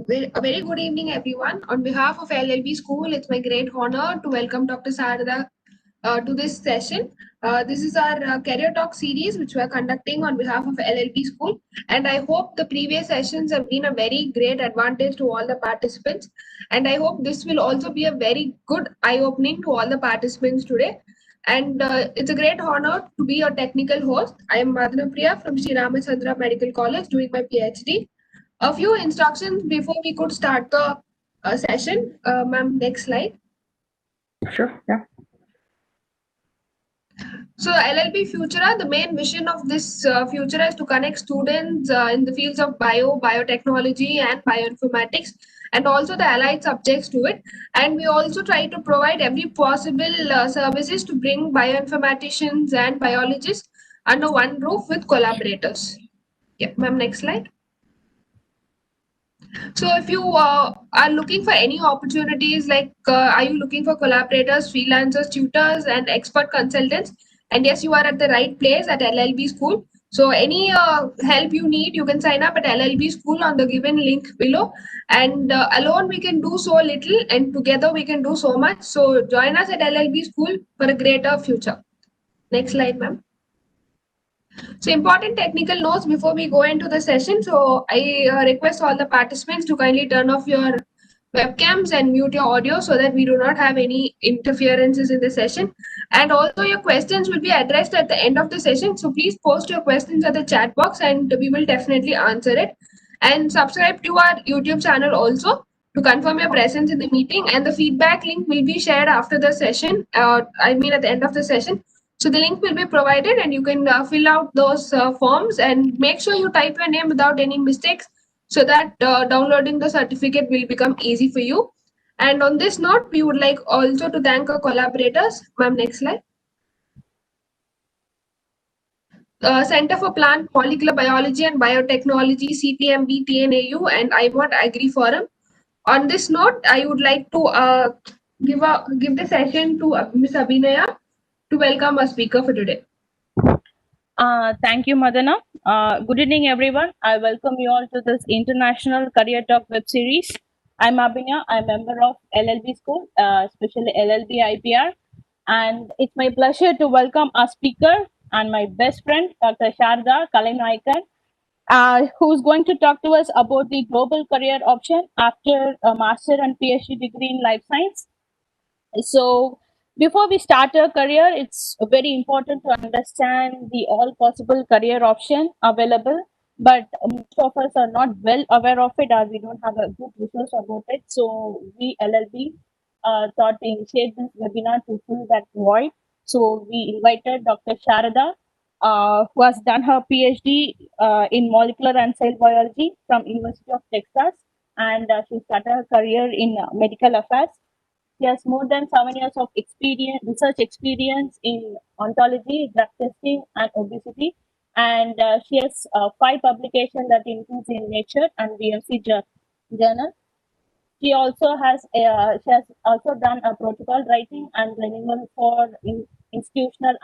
A very good evening, everyone. On behalf of LLB School, it's my great honor to welcome Dr. Sarada to this session. This is our Career Talk series, which we are conducting on behalf of LLB School. And I hope the previous sessions have been a very great advantage to all the participants. And I hope this will also be a very good eye-opening to all the participants today. And it's a great honor to be your technical host. I am Madhana Priya from Sri Ramachandra Medical College doing my PhD. A few instructions before we could start the session. Ma'am, next slide. Sure, yeah. So LLB Futura, the main vision of this Futura is to connect students in the fields of biotechnology and bioinformatics, and also the allied subjects to it. And we also try to provide every possible services to bring bioinformaticians and biologists under one roof with collaborators. Yeah, ma'am, next slide. So if you are looking for any opportunities, like are you looking for collaborators, freelancers, tutors, and expert consultants? And yes, you are at the right place at LLB School. So any help you need, you can sign up at LLB School on the given link below. And alone we can do so little, and together we can do so much. So join us at LLB School for a greater future. Next slide, ma'am. So important technical notes before we go into the session. So I request all the participants to kindly turn off your webcams and mute your audio so that we do not have any interferences in the session. And also your questions will be addressed at the end of the session. So please post your questions at the chat box and we will definitely answer it. And subscribe to our YouTube channel also to confirm your presence in the meeting, and the feedback link will be shared after the session, at the end of the session. So the link will be provided and you can fill out those forms and make sure you type your name without any mistakes so that downloading the certificate will become easy for you. And on this note, we would like also to thank our collaborators. Ma'am, next slide. Center for Plant Molecular Biology and Biotechnology, CPMB, TNAU, and IBAB Agri Forum. On this note, I would like to give the session to Ms. Abhinaya to welcome our speaker for today. Thank you, Madana. Good evening, everyone. I welcome you all to this International Career Talk web series. I'm Abhinya. I'm a member of LLB School, especially LLB IPR. And it's my pleasure to welcome our speaker and my best friend, Dr. Sarada Kalainayagan, who's going to talk to us about the global career option after a master and PhD degree in life science. So before we start a career, it's very important to understand the all possible career option available, but most of us are not well aware of it, or we don't have a good resource about it. So we LLB thought to initiate this webinar to fill that void. So we invited Dr. Sarada, who has done her PhD in molecular and cell biology from University of Texas, and she started her career in medical affairs. She has more than 7 years of research experience in oncology, drug testing, and obesity. And she has 5 publications that includes in Nature and BMC journal. She has also done a protocol writing and renewal for institutional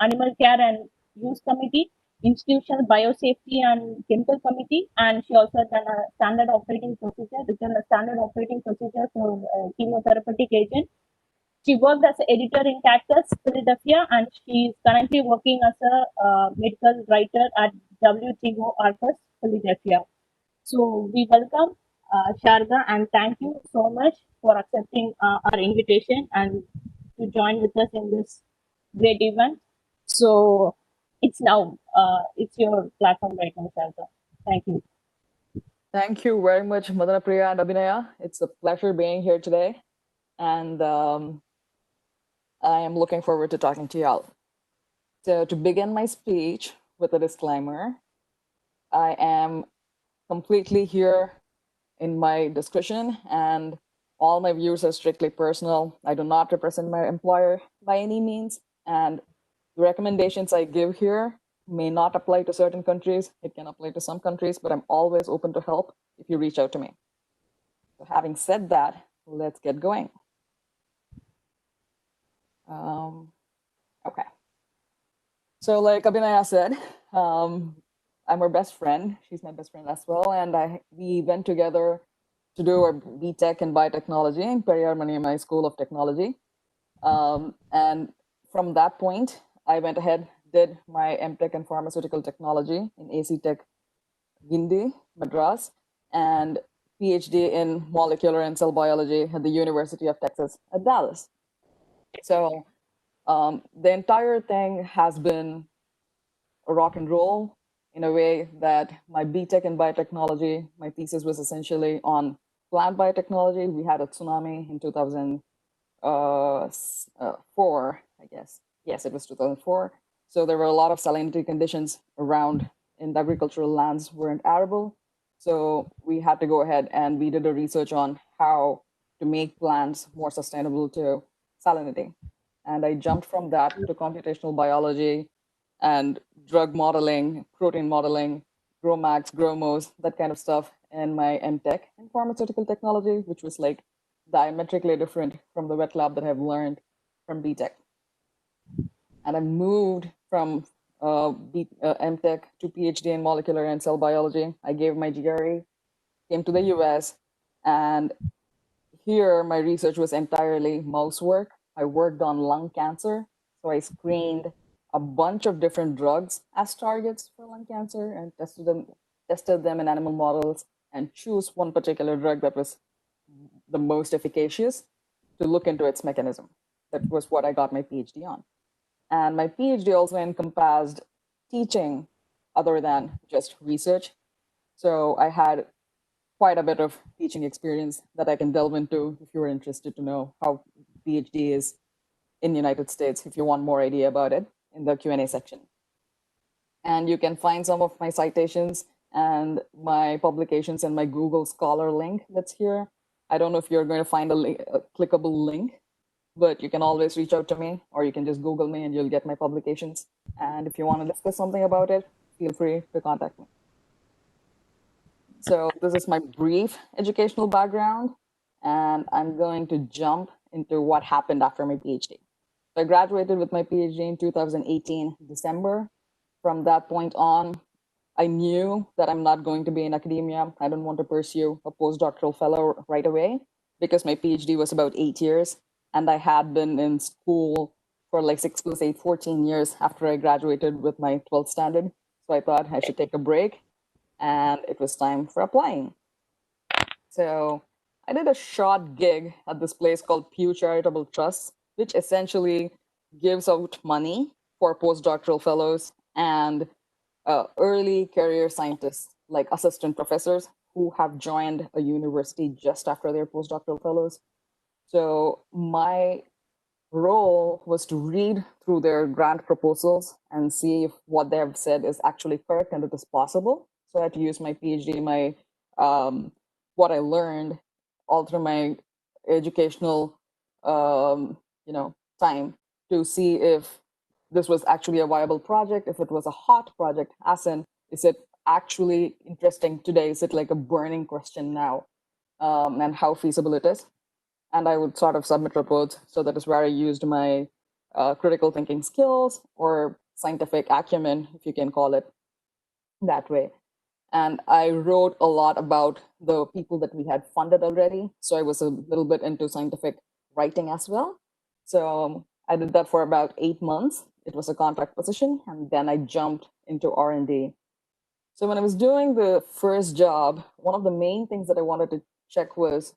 animal care and use committee, institutional biosafety and chemical committee, and she also done a standard operating procedure, written a standard operating procedure for chemotherapeutic agent. She worked as an editor in Cactus, Philadelphia, and she is currently working as a medical writer at WTO Arcus, Philadelphia. So we welcome Sarada, and thank you so much for accepting our invitation and to join with us in this great event. So it's now, it's your platform right now, Sarada. Thank you. Thank you very much, Madana Priya and Abhinaya. It's a pleasure being here today. And I am looking forward to talking to y'all. So to begin my speech with a disclaimer, I am completely here in my discretion and all my views are strictly personal. I do not represent my employer by any means. And the recommendations I give here may not apply to certain countries. It can apply to some countries, but I'm always open to help if you reach out to me. So having said that, let's get going. Okay. So like Abhinaya said, I'm her best friend. She's my best friend as well. And we went together to do our BTech in biotechnology in Periyar Maniammai School of Technology. And from that point, I went ahead, did my MTech in pharmaceutical technology in AC Tech Gindi, Madras, and PhD in molecular and cell biology at the University of Texas at Dallas. So the entire thing has been a rock and roll in a way that my BTech in biotechnology, my thesis was essentially on plant biotechnology. We had a tsunami in 2004, I guess. Yes, it was 2004. So there were a lot of salinity conditions around in the agricultural lands weren't arable. So we had to go ahead and we did a research on how to make plants more sustainable to salinity. And I jumped from that to computational biology and drug modeling, protein modeling, GrowMax, GrowMos, that kind of stuff in my MTech in pharmaceutical technology, which was like diametrically different from the wet lab that I've learned from BTech. And I moved from MTech to PhD in molecular and cell biology. I gave my GRE, came to the US, and here my research was entirely mouse work. I worked on lung cancer. So I screened a bunch of different drugs as targets for lung cancer and tested them in animal models and choose one particular drug that was the most efficacious to look into its mechanism. That was what I got my PhD on. And my PhD also encompassed teaching other than just research. So I had quite a bit of teaching experience that I can delve into if you're interested to know how PhD is in the United States, if you want more idea about it in the Q&A section. And you can find some of my citations and my publications in my Google Scholar link that's here. I don't know if you're going to find a clickable link, but you can always reach out to me, or you can just Google me and you'll get my publications. And if you want to discuss something about it, feel free to contact me. So this is my brief educational background, and I'm going to jump into what happened after my PhD. So I graduated with my PhD in 2018, December. From that point on, I knew that I'm not going to be in academia. I don't want to pursue a postdoctoral fellow right away because my PhD was about 8 years, and I had been in school for like 6 plus 8, 14 years after I graduated with my 12th standard. So I thought I should take a break, and it was time for applying. So I did a short gig at this place called Pew Charitable Trust, which essentially gives out money for postdoctoral fellows and early career scientists, like assistant professors who have joined a university just after their postdoctoral fellows. So my role was to read through their grant proposals and see if what they have said is actually correct and it is possible. So I had to use my PhD, my what I learned all through my educational time to see if this was actually a viable project, if it was a hot project, as in, is it actually interesting today? Is it like a burning question now? And how feasible it is? And I would sort of submit reports. So that is where I used my critical thinking skills or scientific acumen, if you can call it that way. And I wrote a lot about the people that we had funded already. So I was a little bit into scientific writing as well. So I did that for about 8 months. It was a contract position, and then I jumped into R&D. So when I was doing the first job, one of the main things that I wanted to check was,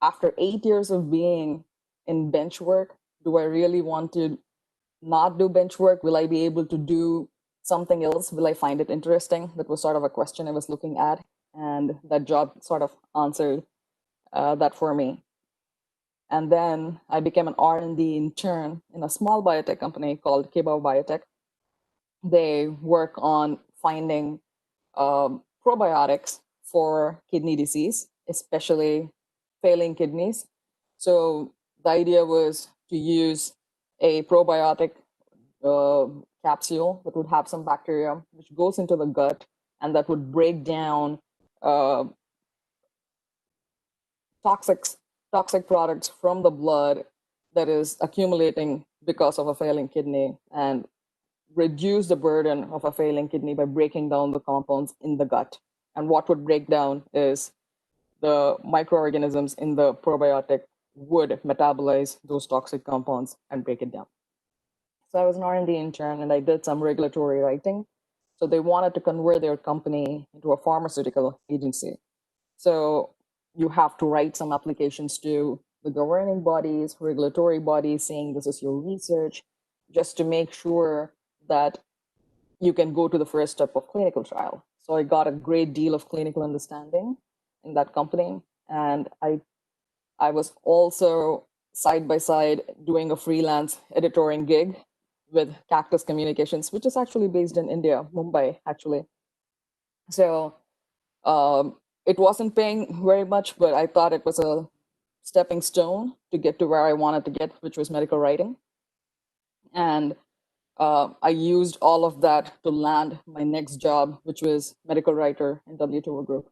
after 8 years of being in bench work, do I really want to not do bench work? Will I be able to do something else? Will I find it interesting? That was sort of a question I was looking at, and that job sort of answered that for me. And then I became an R&D intern in a small biotech company called IBAB Biotech. They work on finding probiotics for kidney disease, especially failing kidneys. So the idea was to use a probiotic capsule that would have some bacteria which goes into the gut and that would break down toxic products from the blood that is accumulating because of a failing kidney. And reduce the burden of a failing kidney by breaking down the compounds in the gut. And what would break down is the microorganisms in the probiotic would metabolize those toxic compounds and break it down. So I was an R&D intern and I did some regulatory writing. So they wanted to convert their company into a pharmaceutical agency. So you have to write some applications to the governing bodies, regulatory bodies, saying this is your research, just to make sure that you can go to the first step of clinical trial. So I got a great deal of clinical understanding in that company. And I was also side by side doing a freelance editoring gig with Cactus Communications, which is actually based in India, Mumbai, actually. So it wasn't paying very much, but I thought it was a stepping stone to get to where I wanted to get, which was medical writing. And I used all of that to land my next job, which was medical writer in W2O Group.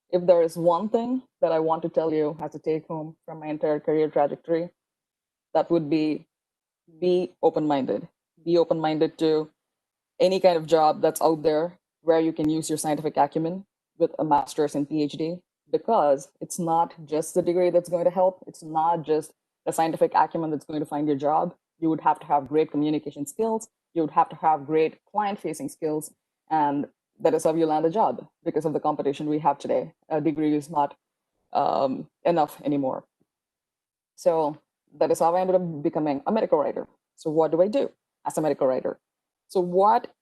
If there is one thing that I want to tell you as a take home from my entire career trajectory, that would be open-minded. Be open-minded to any kind of job that's out there where you can use your scientific acumen with a master's and PhD, because it's not just the degree that's going to help. It's not just the scientific acumen that's going to find your job. You would have to have great communication skills. You would have to have great client-facing skills. And that is how you land a job because of the competition we have today. A degree is not enough anymore. So that is how I ended up becoming a medical writer. So what do I do as a medical writer? So what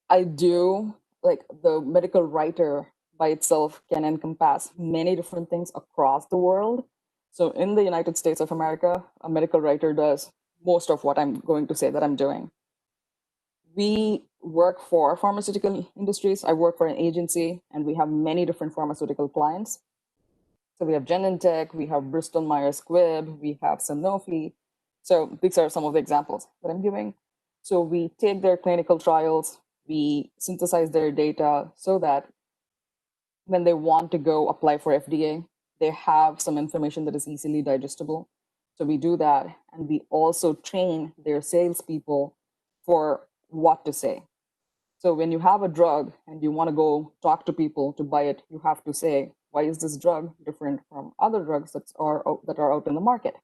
I do, like the medical writer by itself can encompass many different things across the world. So in the United States of America, a medical writer does most of what I'm going to say that I'm doing. We work for pharmaceutical industries. I work for an agency and we have many different pharmaceutical clients. So we have Genentech, we have Bristol Myers Squibb, we have Sanofi. So these are some of the examples that I'm giving. So we take their clinical trials, we synthesize their data so that when they want to go apply for FDA, they have some information that is easily digestible. So we do that. And we also train their salespeople for what to say. So when you have a drug and you want to go talk to people to buy it, you have to say, why is this drug different from other drugs that are out in the market?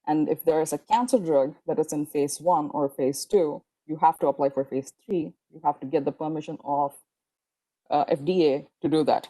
And if there is a cancer drug that is in phase 1 or phase 2, you have to apply for phase 3. You have to get the permission of FDA to do that.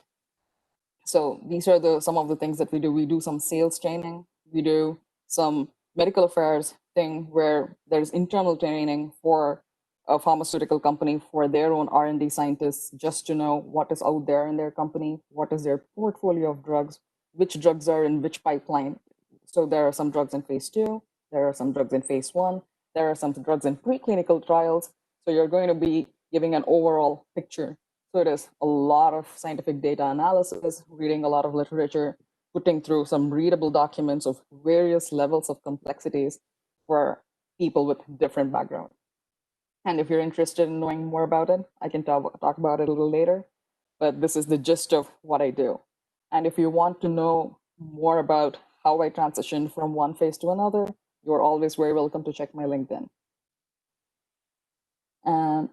So these are some of the things that we do. We do some sales training. We do some medical affairs thing where there's internal training for a pharmaceutical company for their own R&D scientists, just to know what is out there in their company, what is their portfolio of drugs, which drugs are in which pipeline. So there are some drugs in phase 2, there are some drugs in phase 1, there are some drugs in preclinical trials. So you're going to be giving an overall picture. So it is a lot of scientific data analysis, reading a lot of literature, putting through some readable documents of various levels of complexities for people with different backgrounds. And if you're interested in knowing more about it, I can talk about it a little later, but this is the gist of what I do. And if you want to know more about how I transitioned from one phase to another, you're always very welcome to check my LinkedIn.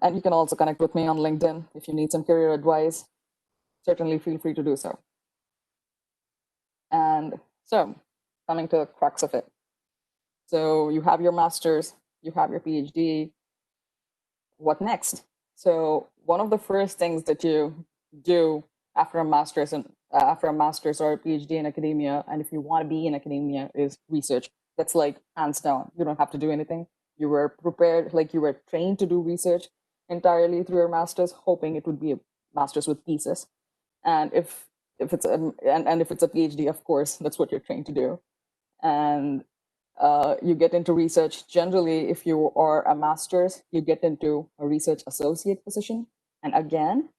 And you can also connect with me on LinkedIn if you need some career advice. Certainly feel free to do so. And so, coming to the crux of it. So you have your master's, you have your PhD. What next? So one of the first things that you do after a master's or a PhD in academia, and if you want to be in academia, is research. That's like hands down. You don't have to do anything. You were prepared, like you were trained to do research entirely through your master's, hoping it would be a master's with thesis. And if it's a PhD, of course, that's what you're trained to do. And you get into research. Generally, if you are a master's, you get into a research associate position. And again,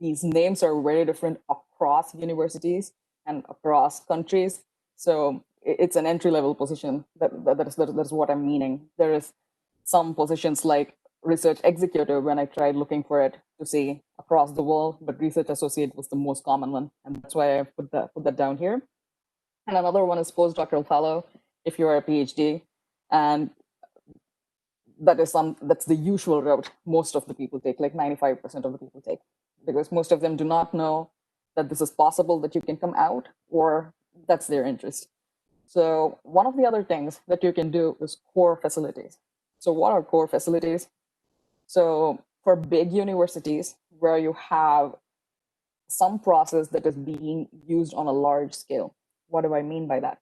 these names are very different across universities and across countries. So it's an entry-level position. That is what I'm meaning. There is some positions like research executive when I tried looking for it to see across the world, but research associate was the most common one. And that's why I put that down here. And another one is postdoctoral fellow if you are a PhD. And that's the usual route most of the people take, like 95% of the people take, because most of them do not know that this is possible, that you can come out, or that's their interest. So one of the other things that you can do is core facilities. So what are core facilities? So for big universities where you have some process that is being used on a large scale. What do I mean by that?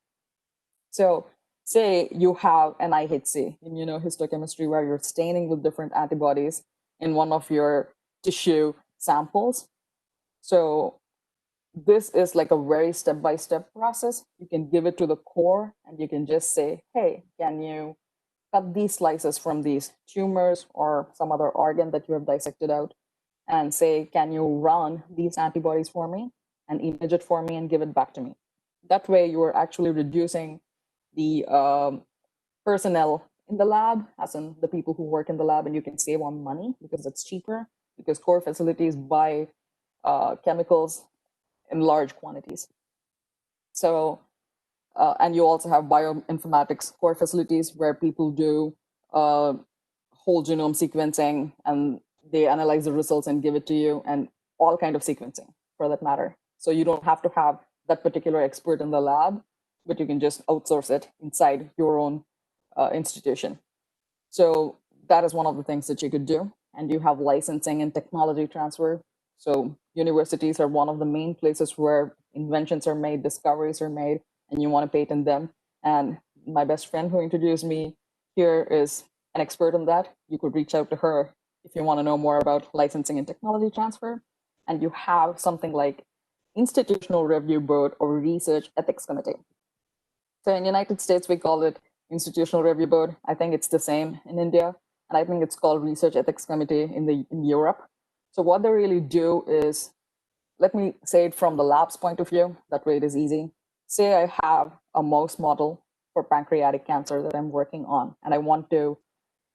So say you have an IHC, immunohistochemistry, where you're staining with different antibodies in one of your tissue samples. So this is like a very step-by-step process. You can give it to the core and you can just say, hey, can you cut these slices from these tumors or some other organ that you have dissected out, and say, can you run these antibodies for me and image it for me and give it back to me? That way you are actually reducing the personnel in the lab, as in the people who work in the lab, and you can save on money because it's cheaper, because core facilities buy chemicals in large quantities. So, and you also have bioinformatics core facilities where people do whole genome sequencing, and they analyze the results and give it to you, and all kind of sequencing for that matter. So you don't have to have that particular expert in the lab, but you can just outsource it inside your own institution. So that is one of the things that you could do. And you have licensing and technology transfer. So universities are one of the main places where inventions are made, discoveries are made, and you want to patent them. And my best friend who introduced me here is an expert on that. You could reach out to her if you want to know more about licensing and technology transfer. And you have something like Institutional Review Board or Research Ethics Committee. So in the United States, we call it Institutional Review Board. I think it's the same in India. And I think it's called Research Ethics Committee in Europe. So what they really do is, let me say it from the lab's point of view, that way it is easy. Say I have a mouse model for pancreatic cancer that I'm working on, and I want to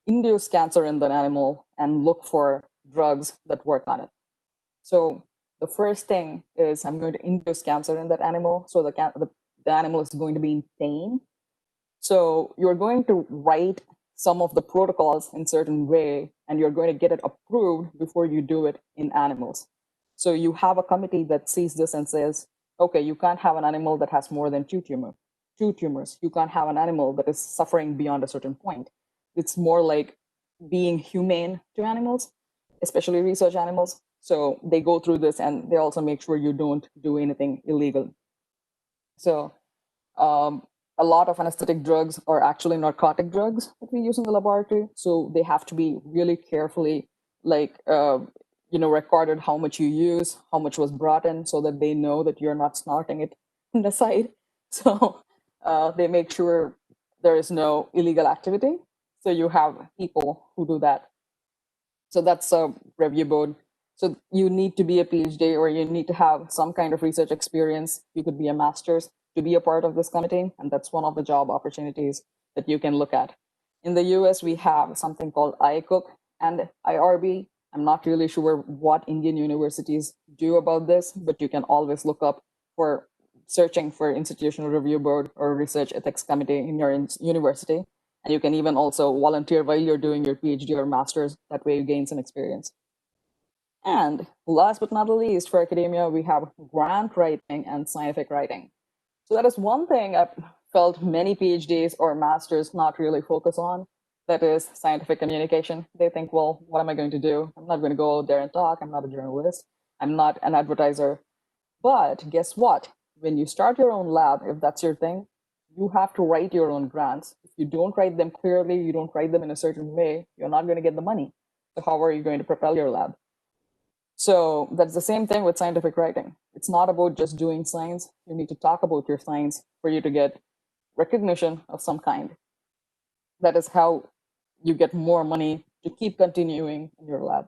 induce cancer in that animal and look for drugs that work on it. So the first thing is I'm going to induce cancer in that animal. So the animal is going to be in pain. So you're going to write some of the protocols in certain way, and you're going to get it approved before you do it in animals. So you have a committee that sees this and says, okay, you can't have an animal that has more than two tumors. You can't have an animal that is suffering beyond a certain point. It's more like being humane to animals, especially research animals. So they go through this, and they also make sure you don't do anything illegal. So a lot of anesthetic drugs are actually narcotic drugs that we use in the laboratory. So they have to be really carefully, recorded how much you use, how much was brought in, so that they know that you're not snorting it in the side. So they make sure there is no illegal activity. So you have people who do that. So that's a review board. So you need to be a PhD, or you need to have some kind of research experience. You could be a master's to be a part of this committee. And that's one of the job opportunities that you can look at. In the US, we have something called ICOOC and IRB. I'm not really sure what Indian universities do about this, but you can always look up for searching for Institutional Review Board or Research Ethics Committee in your university. And you can even also volunteer while you're doing your PhD or master's. That way you gain some experience. And last but not least, for academia, we have grant writing and scientific writing. So that is one thing I've felt many PhDs or masters not really focus on. That is scientific communication. They think, well, what am I going to do? I'm not going to go out there and talk. I'm not a journalist. I'm not an advertiser. But guess what? When you start your own lab, if that's your thing, you have to write your own grants. If you don't write them clearly, you don't write them in a certain way, you're not going to get the money. So how are you going to propel your lab? So that's the same thing with scientific writing. It's not about just doing science. You need to talk about your science for you to get recognition of some kind. That is how you get more money to keep continuing in your lab.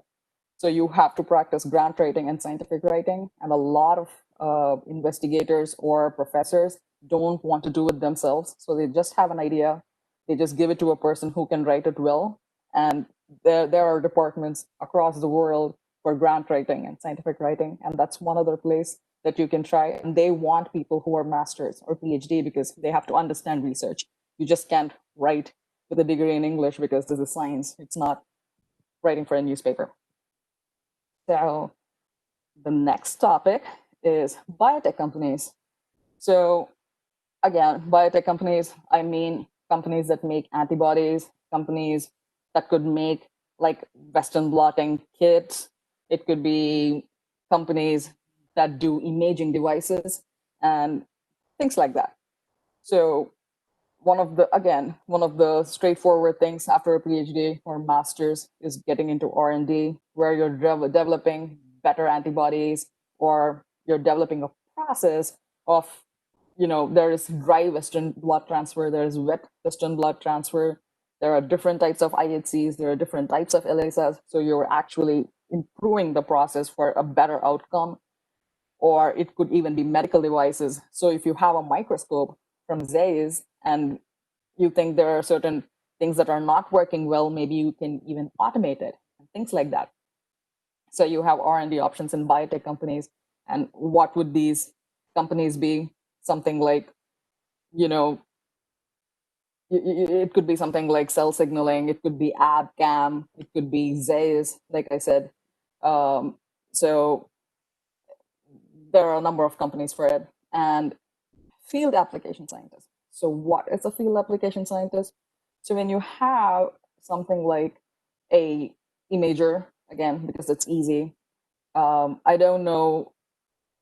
So you have to practice grant writing and scientific writing. And a lot of investigators or professors don't want to do it themselves. So they just have an idea. They just give it to a person who can write it well. And there are departments across the world for grant writing and scientific writing. And that's one other place that you can try. And they want people who are masters or PhD because they have to understand research. You just can't write with a degree in English because this is science. It's not writing for a newspaper. So the next topic is biotech companies. So again, biotech companies, I mean companies that make antibodies, companies that could make like Western blotting kits. It could be companies that do imaging devices and things like that. So one of the straightforward things after a PhD or master's is getting into R&D, where you're developing better antibodies, or you're developing a process of, there is dry Western blot transfer, there is wet Western blot transfer, there are different types of IHCs, there are different types of ELISAs, so you're actually improving the process for a better outcome. Or it could even be medical devices. So if you have a microscope from Zeiss and you think there are certain things that are not working well, maybe you can even automate it and things like that. So you have R&D options in biotech companies. And what would these companies be? Something like, it could be something like cell signaling, it could be Abcam, it could be Zeiss, like I said. So there are a number of companies for it. And field application scientist. So what is a field application scientist? So when you have something like a imager, again, because it's easy, I don't know,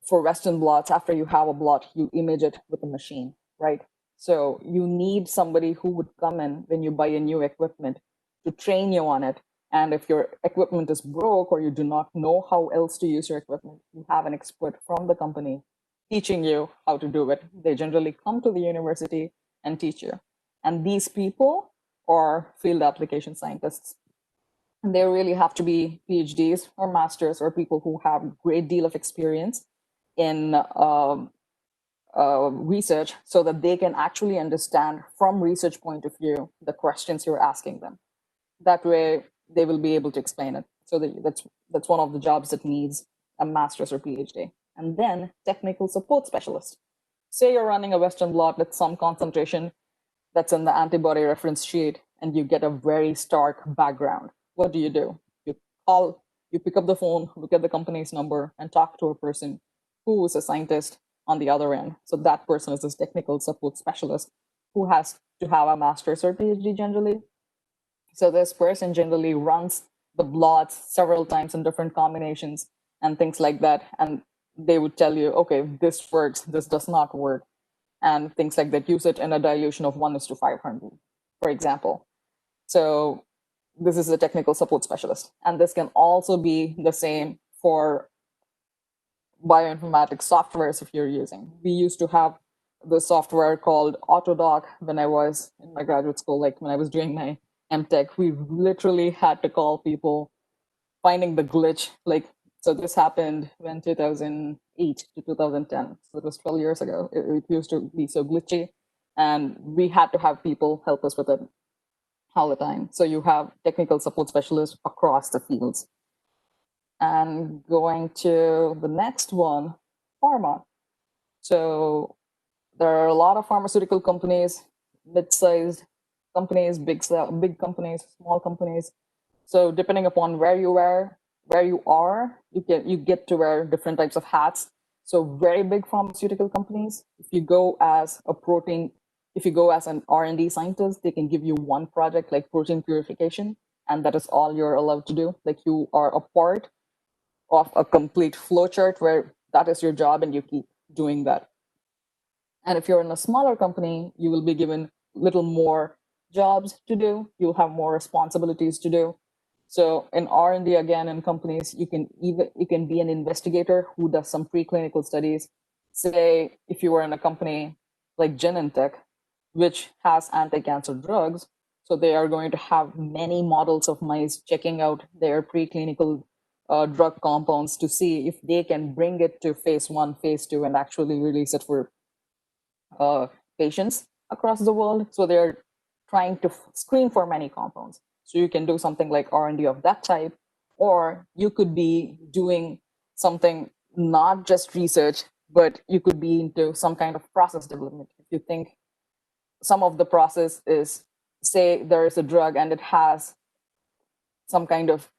for Western blots, after you have a blot, you image it with a machine, right? So you need somebody who would come in when you buy a new equipment to train you on it. And if your equipment is broke or you do not know how else to use your equipment, you have an expert from the company teaching you how to do it. They generally come to the university and teach you. And these people are field application scientists. And they really have to be PhDs or masters or people who have a great deal of experience in research, so that they can actually understand from research point of view the questions you're asking them. That way they will be able to explain it. So that's one of the jobs that needs a master's or PhD. And then technical support specialist. Say you're running a Western blot with some concentration that's in the antibody reference sheet, and you get a very stark background. What do? You pick up the phone, look at the company's number, and talk to a person who is a scientist on the other end. So that person is this technical support specialist who has to have a master's or PhD generally. So this person generally runs the blots several times in different combinations and things like that. And they would tell you, okay, this works, this does not work, and things like that. Use it in a dilution of 1:500, for example. So this is a technical support specialist. And this can also be the same for bioinformatics softwares if you're using. We used to have the software called Autodoc when I was in my graduate school, like when I was doing my MTech. We literally had to call people finding the glitch. So this happened when 2008 to 2010. So it was 12 years ago. It used to be so glitchy, and we had to have people help us with it all the time. So you have technical support specialists across the fields. And going to the next one, pharma. So there are a lot of pharmaceutical companies, mid-sized companies, big companies, small companies. So depending upon where you are, you get to wear different types of hats. So very big pharmaceutical companies, if you go as an R&D scientist, they can give you one project like protein purification, and that is all you're allowed to do. Like you are a part of a complete flowchart where that is your job and you keep doing that. And if you're in a smaller company, you will be given little more jobs to do. You'll have more responsibilities to do. So in R&D, again, in companies, you can be an investigator who does some preclinical studies. Say if you were in a company like Genentech, which has anti-cancer drugs, so they are going to have many models of mice checking out their preclinical drug compounds to see if they can bring it to phase 1, phase 2, and actually release it for patients across the world. So they're trying to screen for many compounds. So you can do something like R&D of that type, or you could be doing something, not just research, but you could be into some kind of process development. If you think some of the process is say there is a drug and it has some kind of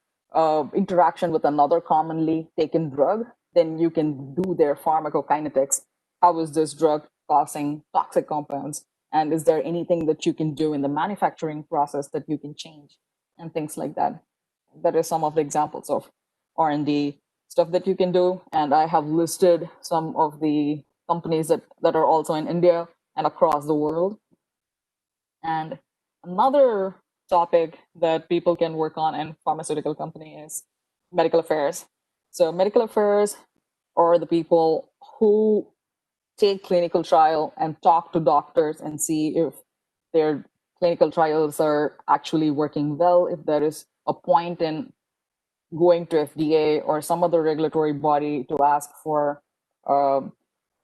interaction with another commonly taken drug, then you can do their pharmacokinetics. How is this drug causing toxic compounds? And is there anything that you can do in the manufacturing process that you can change and things like that? That is some of the examples of R&D stuff that you can do. And I have listed some of the companies that are also in India and across the world. And another topic that people can work on in pharmaceutical company is medical affairs. So medical affairs are the people who take clinical trial and talk to doctors and see if their clinical trials are actually working well, if there is a point in going to FDA or some other regulatory body to ask for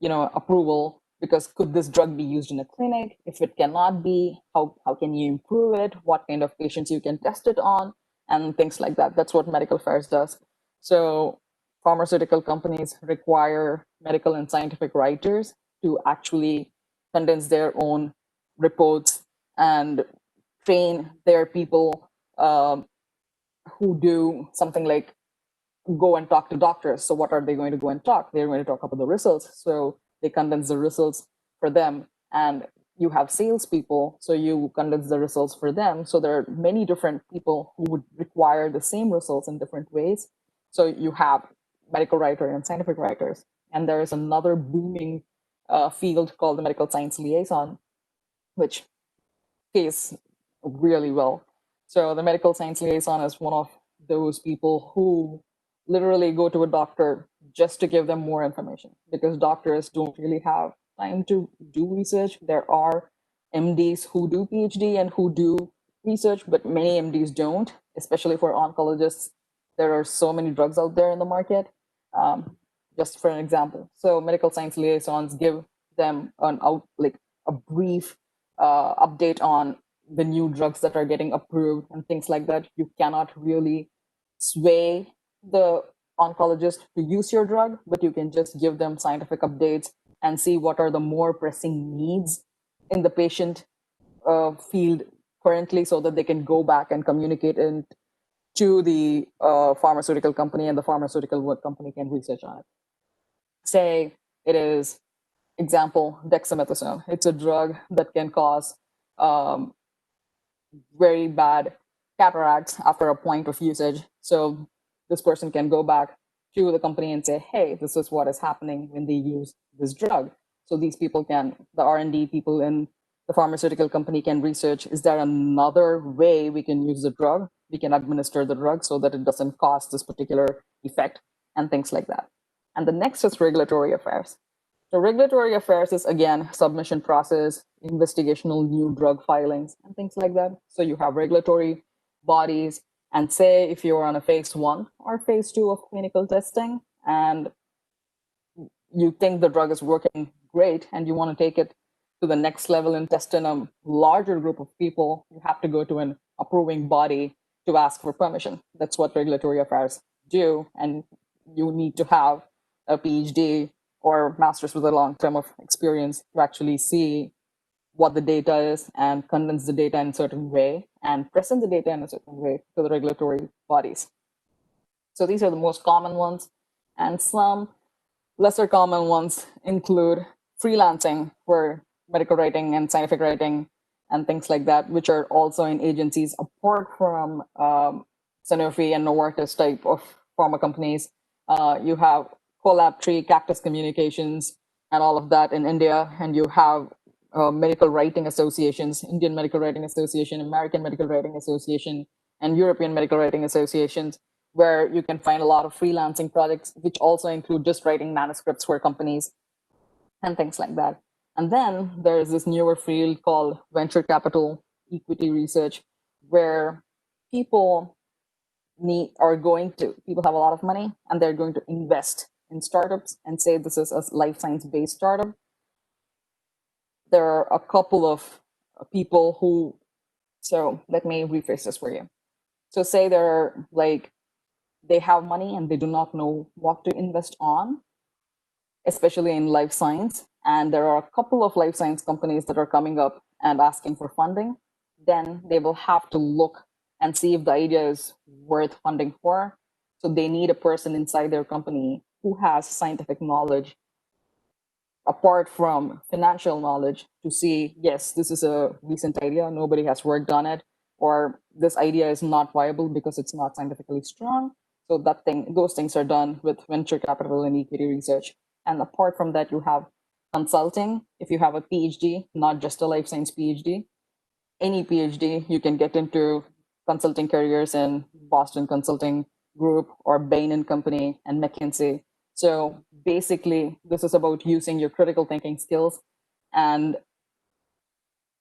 approval, because could this drug be used in a clinic? If it cannot be, how can you improve it? What kind of patients you can test it on, and things like that. That's what medical affairs does. So pharmaceutical companies require medical and scientific writers to actually condense their own reports and train their people who do something like go and talk to doctors. So what are they going to go and talk? They're going to talk about the results. So they condense the results for them. And you have salespeople, so you condense the results for them. So there are many different people who would require the same results in different ways. So you have medical writers and scientific writers. And there is another booming field called the medical science liaison, which pays really well. So the medical science liaison is one of those people who literally go to a doctor just to give them more information, because doctors don't really have time to do research. There are MDs who do PhD and who do research, but many MDs don't, especially for oncologists. There are so many drugs out there in the market. Just for an example, so medical science liaisons give them a brief update on the new drugs that are getting approved and things like that. You cannot really sway the oncologist to use your drug, but you can just give them scientific updates and see what are the more pressing needs in the patient field currently, so that they can go back and communicate it to the pharmaceutical company, and the pharmaceutical company can research on it. Say it is, example, dexamethasone. It's a drug that can cause very bad cataracts after a point of usage. So this person can go back to the company and say, hey, this is what is happening when they use this drug. So these people can, the R&D people in the pharmaceutical company can research, is there another way we can use the drug? We can administer the drug so that it doesn't cause this particular effect, and things like that. And the next is regulatory affairs. So regulatory affairs is, again, submission process, investigational new drug filings, and things like that. So you have regulatory bodies, and say if you're on a phase 1 or phase 2 of clinical testing, and you think the drug is working great, and you want to take it to the next level and test in a larger group of people, you have to go to an approving body to ask for permission. That's what regulatory affairs do, and you need to have a PhD or master's with a long term of experience to actually see what the data is and condense the data in a certain way and present the data in a certain way to the regulatory bodies. So these are the most common ones, and some lesser common ones include freelancing for medical writing and scientific writing and things like that, which are also in agencies apart from Sanofi and Novartis type of pharma companies. You have Collab Tree, Cactus Communications, and all of that in India. And you have medical writing associations, Indian Medical Writing Association, American Medical Writing Association, and European Medical Writing Associations, where you can find a lot of freelancing projects, which also include just writing manuscripts for companies and things like that. And then there's this newer field called venture capital equity research, where people people have a lot of money and they're going to invest in startups, and say this is a life science based startup. There are a couple of people who, so let me rephrase this for you. So say they have money and they do not know what to invest on, especially in life science. And there are a couple of life science companies that are coming up and asking for funding. then they will have to look and see if the idea is worth funding for. So they need a person inside their company who has scientific knowledge apart from financial knowledge to see, yes, this is a recent idea, nobody has worked on it, or this idea is not viable because it's not scientifically strong. So those things are done with venture capital and equity research. And apart from that, you have consulting. If you have a PhD, not just a life science PhD, any PhD, you can get into consulting careers in Boston Consulting Group or Bain and Company and McKinsey. So basically, this is about using your critical thinking skills and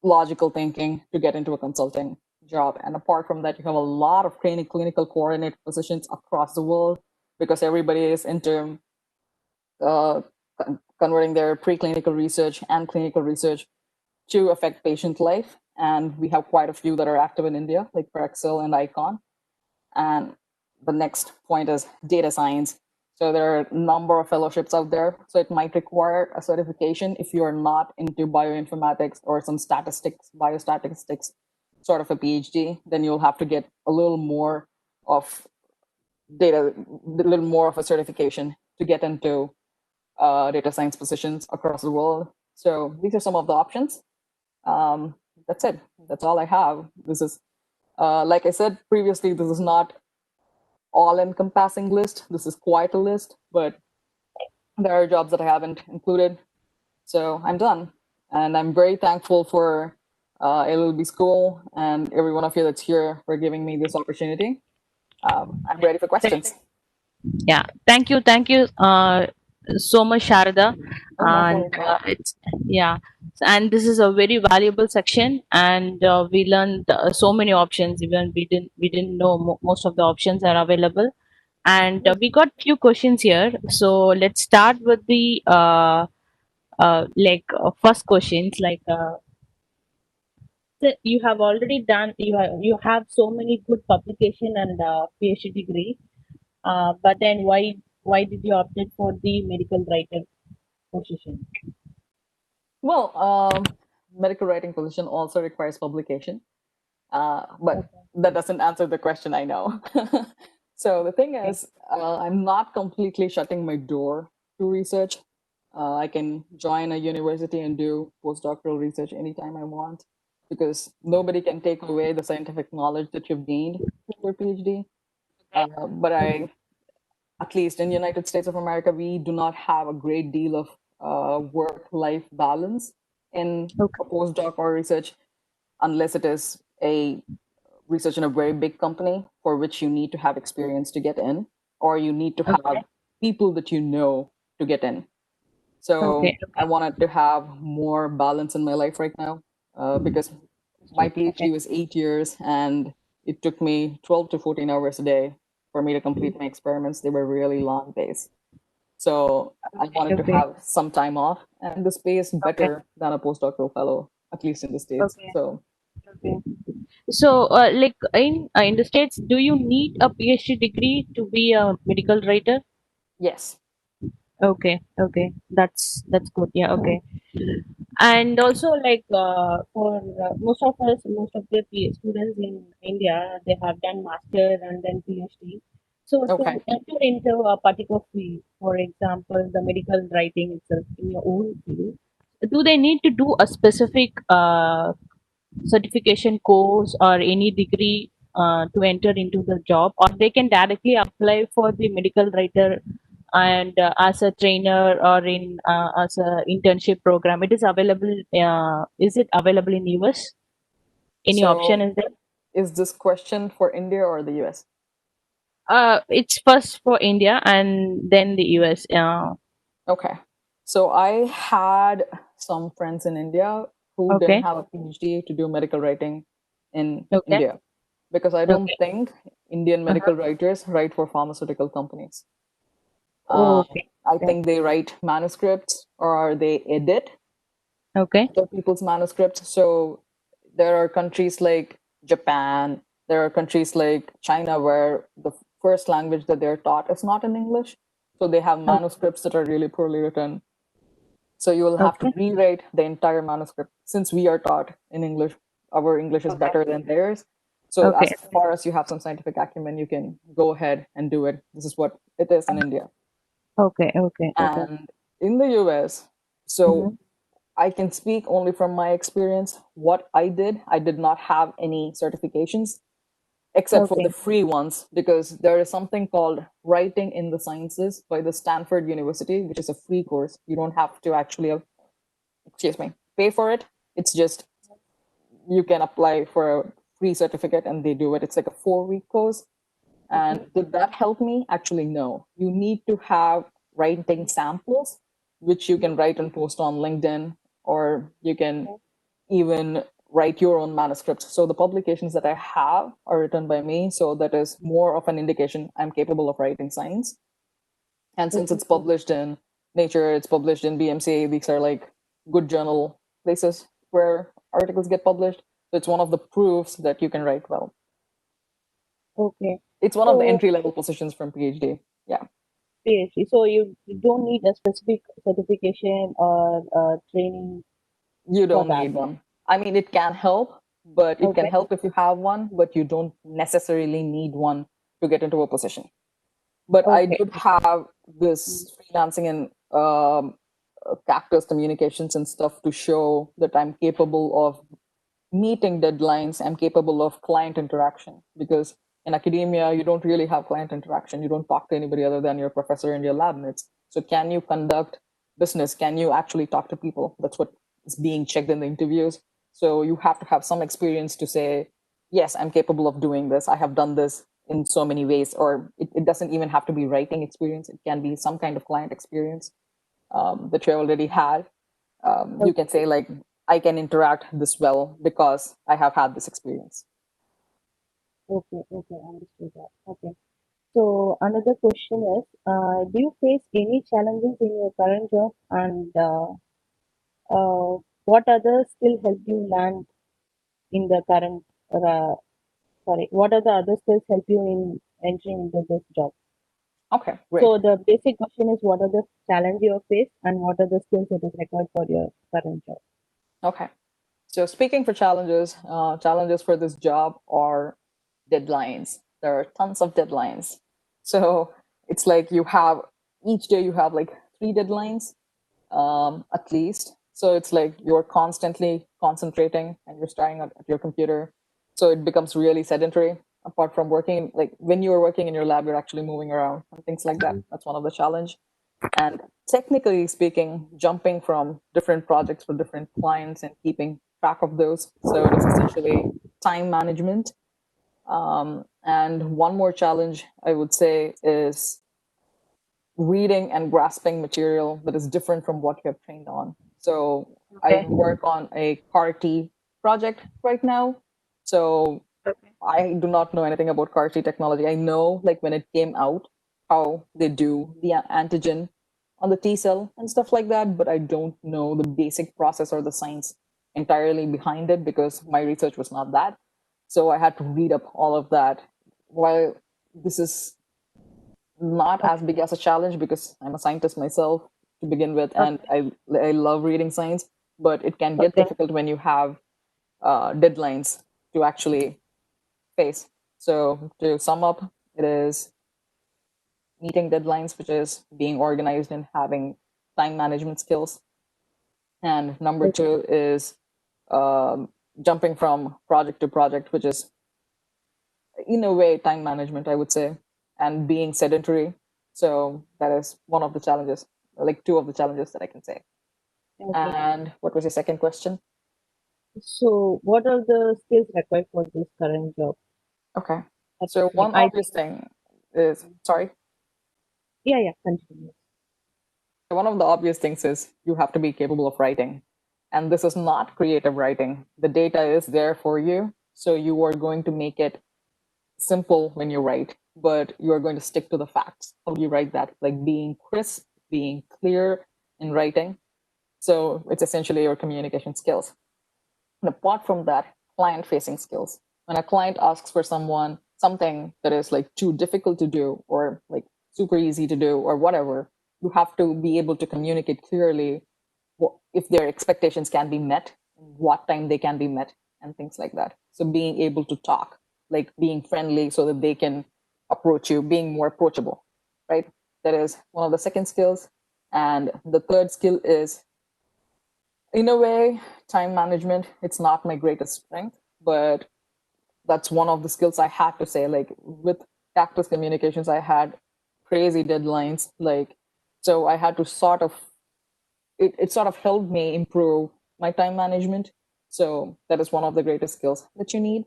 logical thinking to get into a consulting job. And apart from that, you have a lot of clinical coordinator positions across the world because everybody is into converting their preclinical research and clinical research to affect patient life. And we have quite a few that are active in India, like Praxil and Icon. And the next point is data science. So there are a number of fellowships out there. So it might require a certification if you're not into bioinformatics or some statistics, biostatistics, sort of a PhD, then you'll have to get a little more of a little more of a certification to get into data science positions across the world. So these are some of the options. That's it. That's all I have. This is, like I said previously, this is not all-encompassing list. This is quite a list, but there are jobs that I haven't included. So I'm done. And I'm very thankful for LLB School and every one of you that's here for giving me this opportunity. I'm ready for questions. Yeah, thank you so much, Sharada. And it's and this is a very valuable section, and we learned so many options. Even we didn't know most of the options are available, and we got few questions here. So let's start with the first questions. So you have already done. You have so many good publication and PhD degree. But then why did you opt for the medical writer position? Well, medical writing position also requires publication, but that doesn't answer the question, I know. So the thing is, I'm not completely shutting my door to research. I can join a university and do postdoctoral research anytime I want because nobody can take away the scientific knowledge that you've gained through your PhD. But at least in the United States of America, we do not have a great deal of work-life balance in a postdoc or research unless it is a research in a very big company for which you need to have experience to get in, or you need to have people that you know to get in. So I wanted to have more balance in my life right now because my PhD was 8 years and it took me 12 to 14 hours a day for me to complete my experiments. They were really long days. So I wanted to have some time off, and this pays better than a postdoctoral fellow, at least in the States. So, like in the States, do you need a PhD degree to be a medical writer? Yes. Okay, that's good. Yeah, okay. And also, like for most of the students in India, they have done master and then PhD. So to enter into a particular field, for example, the medical writing itself in your own field, do they need to do a specific certification course or any degree to enter into the job, or they can directly apply for the medical writer and as a trainer or in as a internship program? It is available. Is it available in US? Any option is there? Is this question for India or the US? It's first for India and then the US. Okay. So I had some friends in India who didn't have a PhD to do medical writing in India because I don't think Indian medical writers write for pharmaceutical companies. I think they write manuscripts or they edit other people's manuscripts. So there are countries like Japan, there are countries like China where the first language that they're taught is not in English. So they have manuscripts that are really poorly written. So you will have to rewrite the entire manuscript since we are taught in English our English is better than theirs. So Okay. as far as you have some scientific acumen, you can go ahead and do it. This is what it is in India. Okay. And in the US, so I can speak only from my experience. What I did not have any certifications except for the free ones, because there is something called Writing in the Sciences by the Stanford University, which is a free course. You don't have to actually, pay for it. It's just you can apply for a free certificate and they do it. It's like a 4-week course. And did that help me? Actually, no. You need to have writing samples, which you can write and post on LinkedIn, or you can even write your own manuscripts. So the publications that I have are written by me. So that is more of an indication I'm capable of writing science. And since it's published in Nature, it's published in BMC, these are like good journal places where articles get published. So it's one of the proofs that you can write well. Okay. It's one of the entry-level positions from PhD. Yeah. PhD. So you don't need a specific certification or training. You don't that. need one. I mean, it can help, but it can Okay. help if you have one, but you don't necessarily need one to get into a position. But I Okay. did have this freelancing and cactus communications and stuff to show that I'm capable of meeting deadlines. I'm capable of client interaction, because in academia, you don't really have client interaction. You don't talk to anybody other than your professor and your lab mates. So can you conduct business? Can you actually talk to people? That's what is being checked in the interviews. So you have to have some experience to say, yes, I'm capable of doing this. I have done this in so many ways. Or it doesn't even have to be writing experience. It can be some kind of client experience that you already had. You can say like, I can interact this well because I have had this experience. Okay, understood that. Okay. So another question is, do you face any challenges in your current job, and what other skill help you land in the current, what are the other skills help you in entering into this job? Okay, great. So the basic question is, what are the challenges you have faced, and what are the skills that is required for your current job? Okay. So speaking for challenges, challenges for this job are deadlines. There are tons of deadlines. So it's like each day you have like 3 deadlines at least. So it's like you're constantly concentrating and you're staring at your computer. So it becomes really sedentary. Apart from working, like when you're working in your lab, you're actually moving around and things like that. That's one of the challenge. And technically speaking, jumping from different projects for different clients and keeping track of those. So it is essentially time management. And one more challenge I would say is reading and grasping material that is different from what you have trained on. So I work on a CAR-T project right now. So I do not know anything about CAR-T technology. I know like when it came out, how they do the antigen on the T cell and stuff like that, but I don't know the basic process or the science entirely behind it because my research was not that. So I had to read up all of that. While this is not as big as a challenge because I'm a scientist myself to begin with, and I love reading science, but it can get difficult when you have deadlines to actually face. So to sum up, it is meeting deadlines, which is being organized and having time management skills. And number 2 is jumping from project to project, which is in a way time management, I would say, and being sedentary. So that is one of the challenges, like 2 of the challenges that I can say. And what was your second question? So what are the skills required for this current job? Okay. So one obvious thing is, sorry? Yeah, continue. So one of the obvious things is you have to be capable of writing. And this is not creative writing. The data is there for you. So you are going to make it simple when you write, but you are going to stick to the facts. How do you write that? Like being crisp, being clear in writing. So it's essentially your communication skills. And apart from that, client facing skills. When a client asks for something that is like too difficult to do or like super easy to do or whatever, you have to be able to communicate clearly if their expectations can be met, what time they can be met, and things like that. So being able to talk, like being friendly so that they can approach you, being more approachable, right? That is one of the second skills. And the third skill is, in a way, time management. It's not my greatest strength, but that's one of the skills I had to say. Like with Cactus Communications, I had crazy deadlines. Like, so I had to sort of, it sort of helped me improve my time management. So that is one of the greatest skills that you need.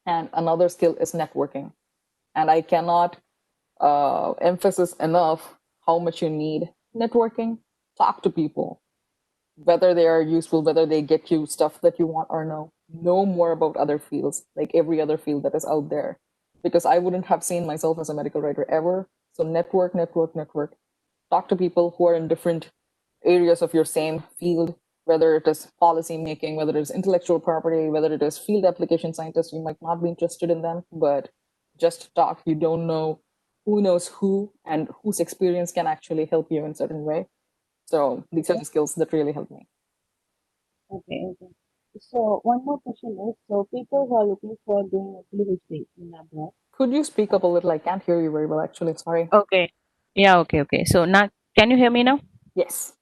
And another skill is networking. And I cannot emphasize enough how much you need networking. Talk to people, whether they are useful, whether they get you stuff that you want or no. Know more about other fields, like every other field that is out there. Because I wouldn't have seen myself as a medical writer ever. So network, network, network. Talk to people who are in different areas of your same field, whether it is policy making, whether it is intellectual property, whether it is field application scientists. You might not be interested in them, but just talk. You don't know who knows who and whose experience can actually help you in a certain way. So these are the skills that really help me. Okay. So one more question is, so people who are looking for doing a PhD in abroad. Could you speak up a little? I can't hear you very well, actually. Sorry. Okay. Yeah. Okay. So now, can you hear me now? Yes.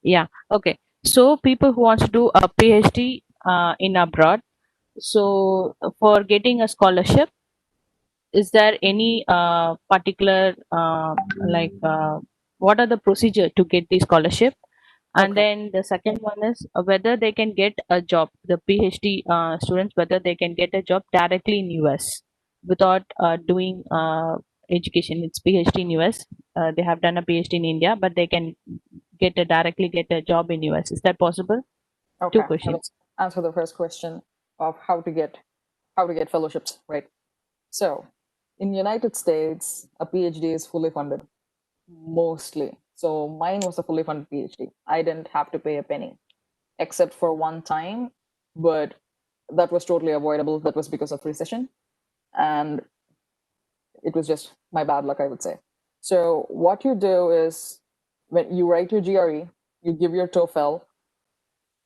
Yeah. Okay. So people who want to do a PhD in abroad. So for getting a scholarship, is there any particular what are the procedure to get the scholarship? And Okay. then the second one is whether they can get a job, the PhD students, whether they can get a job directly in US without doing education. It's PhD in US. They have done a PhD in India, but they can directly get a job in US. Is that possible? Okay. Two I will questions. answer the first question of how to get fellowships, right? So in United States, a PhD is fully funded, mostly. So mine was a fully funded PhD. I didn't have to pay a penny, except for one time, but that was totally avoidable. That was because of recession, and it was just my bad luck, I would say. So what you do is when you write your GRE, you give your TOEFL,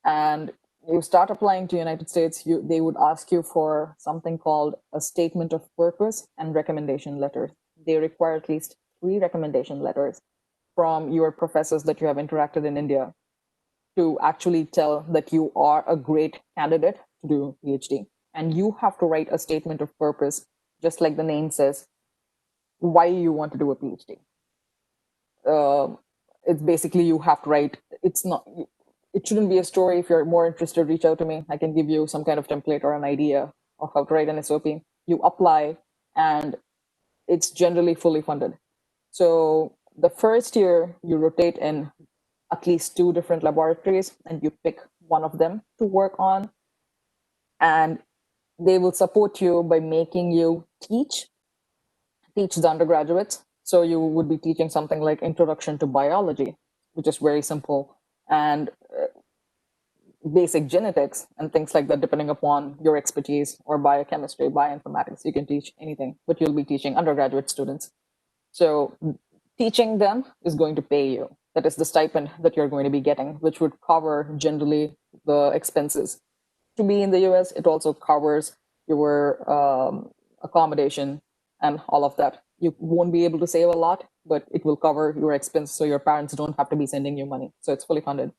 and you start applying to United States, they would ask you for something called a statement of purpose and recommendation letters. They require at least 3 recommendation letters from your professors that you have interacted in India to actually tell that you are a great candidate to do PhD. And you have to write a statement of purpose, just like the name says, why you want to do a PhD. It's basically you have to write. It shouldn't be a story. If you're more interested, reach out to me. I can give you some kind of template or an idea of how to write an SOP. You apply, and it's generally fully funded. So the first year you rotate in at least 2 different laboratories, and you pick one of them to work on, and they will support you by making you teach the undergraduates. So you would be teaching something like Introduction to Biology, which is very simple, and basic genetics and things like that, depending upon your expertise, or biochemistry, bioinformatics. You can teach anything, but you'll be teaching undergraduate students. So teaching them is going to pay you. That is the stipend that you're going to be getting, which would cover generally the expenses. To be in the US, it also covers your accommodation and all of that. You won't be able to save a lot, but it will cover your expense, so your parents don't have to be sending you money. So it's fully funded.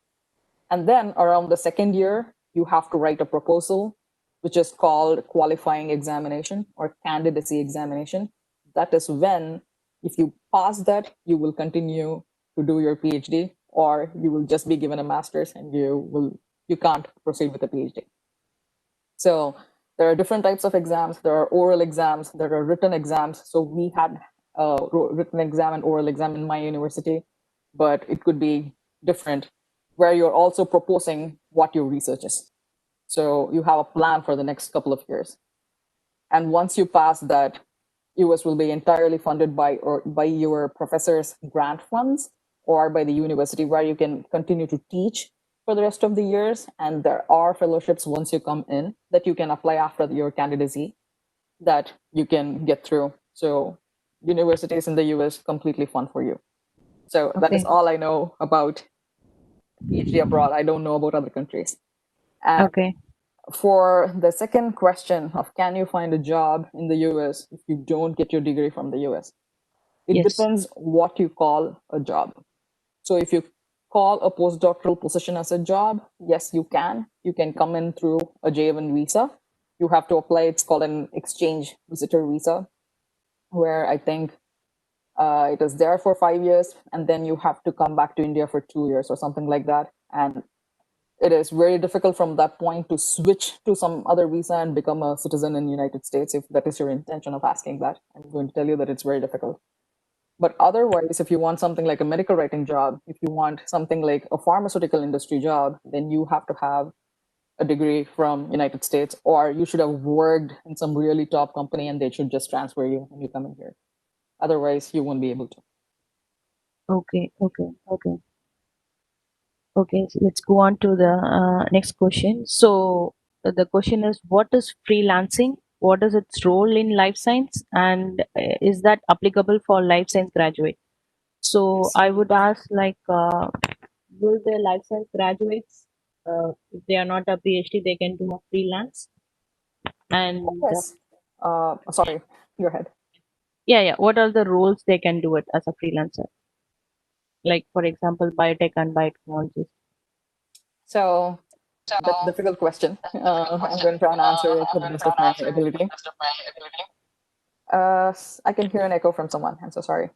And then around the second year, you have to write a proposal, which is called qualifying examination or candidacy examination. That is when, if you pass that, you will continue to do your PhD, or you will just be given a master's and you can't proceed with a PhD. So there are different types of exams. There are oral exams, there are written exams. So we had a written exam and oral exam in my university, but it could be different, where you're also proposing what your research is. So you have a plan for the next couple of years. And once you pass that, US will be entirely funded by your professors' grant funds, or by the university, where you can continue to teach for the rest of the years. And there are fellowships once you come in that you can apply after your candidacy that you can get through. So universities in the US completely fund for you. So that is all I know about PhD abroad. I don't know about other countries. And Okay. For the second question of can you find a job in the US if you don't get your degree from the US? It Yes. depends what you call a job. So if you call a postdoctoral position as a job, yes, you can. You can come in through a J1 visa. You have to apply. It's called an exchange visitor visa, where I think it is there for 5 years, and then you have to come back to India for 2 years or something like that. And it is very difficult from that point to switch to some other visa and become a citizen in the United States if that is your intention of asking that. I'm going to tell you that it's very difficult. But otherwise, if you want something like a medical writing job, if you want something like a pharmaceutical industry job, then you have to have a degree from United States, or you should have worked in some really top company and they should just transfer you when you come in here. Otherwise, you won't be able to. Okay. So let's go on to the next question. So the question is, what is freelancing? What is its role in life science, and is that applicable for life science graduate? So I would ask, like, will the life science graduates, if they are not a PhD, they can do a freelance? And Yes. Sorry, go ahead. yeah, what are the roles they can do it as a freelancer? Like, for example, biotech and biotechnology. So that's a difficult question. I'm going to try and answer it to the best of my ability. I can hear an echo from someone. I'm so sorry.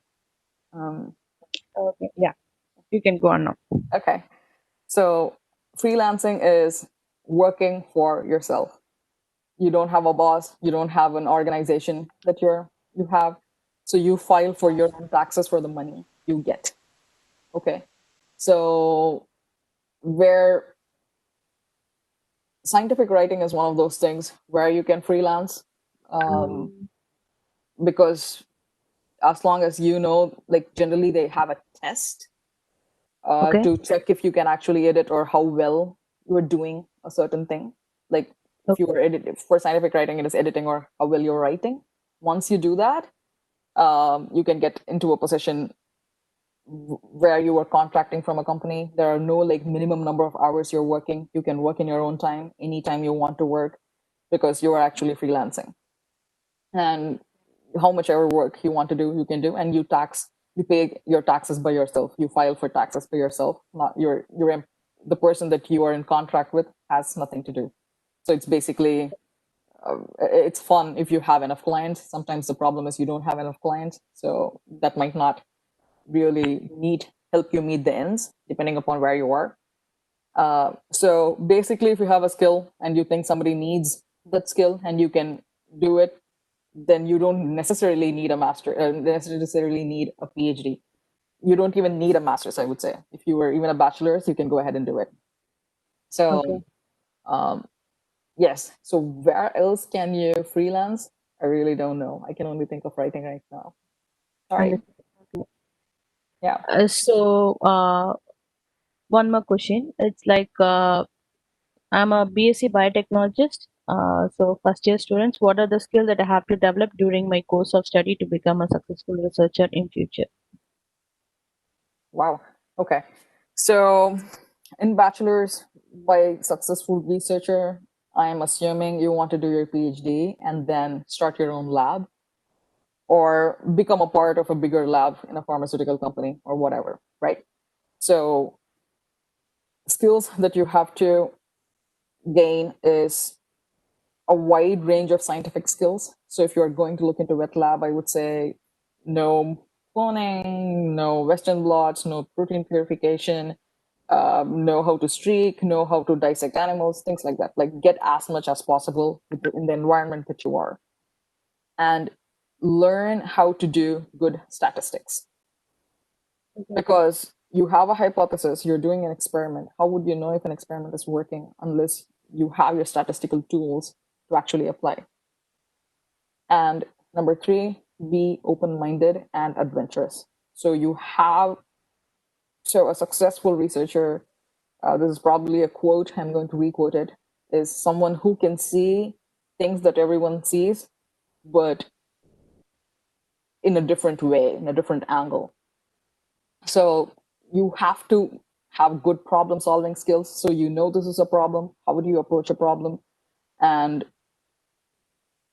Okay, yeah, you can go on now. Okay. So freelancing is working for yourself. You don't have a boss, you don't have an organization that you have. So you file for your own taxes for the money you get. Okay. So where scientific writing is one of those things where you can freelance, because as long as you know, like generally they have a test Okay. to check if you can actually edit or how well you're doing a certain thing. Like if you were editing for scientific writing, it is editing or how well you're writing. Once you do that, you can get into a position where you are contracting from a company. There are no like minimum number of hours you're working. You can work in your own time, anytime you want to work, because you are actually freelancing. And how much ever work you want to do, you can do, and you pay your taxes by yourself. You file for taxes by yourself. Not the person that you are in contract with has nothing to do. So it's basically it's fun if you have enough clients. Sometimes the problem is you don't have enough clients, so that might not really help you meet the ends depending upon where you are. So basically, if you have a skill and you think somebody needs that skill and you can do it, then you don't necessarily need a necessarily need a PhD. You don't even need a master's, I would say. If you were even a bachelor's, you can go ahead and do it. So, yes. So where else can you freelance? I really don't know. I can only think of writing right now. Sorry. Yeah. One more question. It's like, I'm a BSc biotechnologist. So first year students, what are the skills that I have to develop during my course of study to become a successful researcher in future? Wow. Okay. So in bachelor's, by successful researcher, I'm assuming you want to do your PhD and then start your own lab or become a part of a bigger lab in a pharmaceutical company or whatever, right? So skills that you have to gain is a wide range of scientific skills. So if you're going to look into wet lab, I would say no cloning, no Western blots, no protein purification, know how to streak, know how to dissect animals, things like that. Like get as much as possible in the environment that you are, and learn how to do good statistics. Because you have a hypothesis, you're doing an experiment. How would you know if an experiment is working unless you have your statistical tools to actually apply? And number 3, be open-minded and adventurous. So a successful researcher, this is probably a quote, I'm going to requote it, is someone who can see things that everyone sees, but in a different way, in a different angle. So you have to have good problem solving skills. So you know this is a problem. How would you approach a problem? And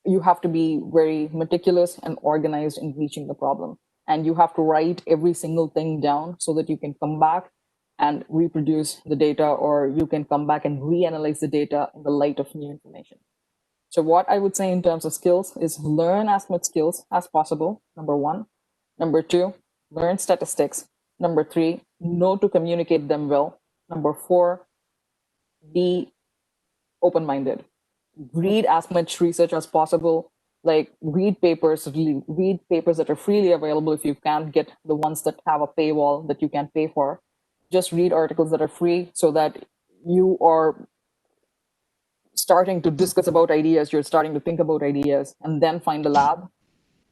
you have to be very meticulous and organized in reaching the problem. And you have to write every single thing down so that you can come back and reproduce the data, or you can come back and reanalyze the data in the light of new information. So what I would say in terms of skills is learn as much skills as possible, number one. Number two, learn statistics. Number three, know to communicate them well. Number four, be open-minded. Read as much research as possible. Like read papers that are freely available if you can't get the ones that have a paywall that you can pay for. Just read articles that are free so that you are starting to discuss about ideas, you're starting to think about ideas, and then find a lab,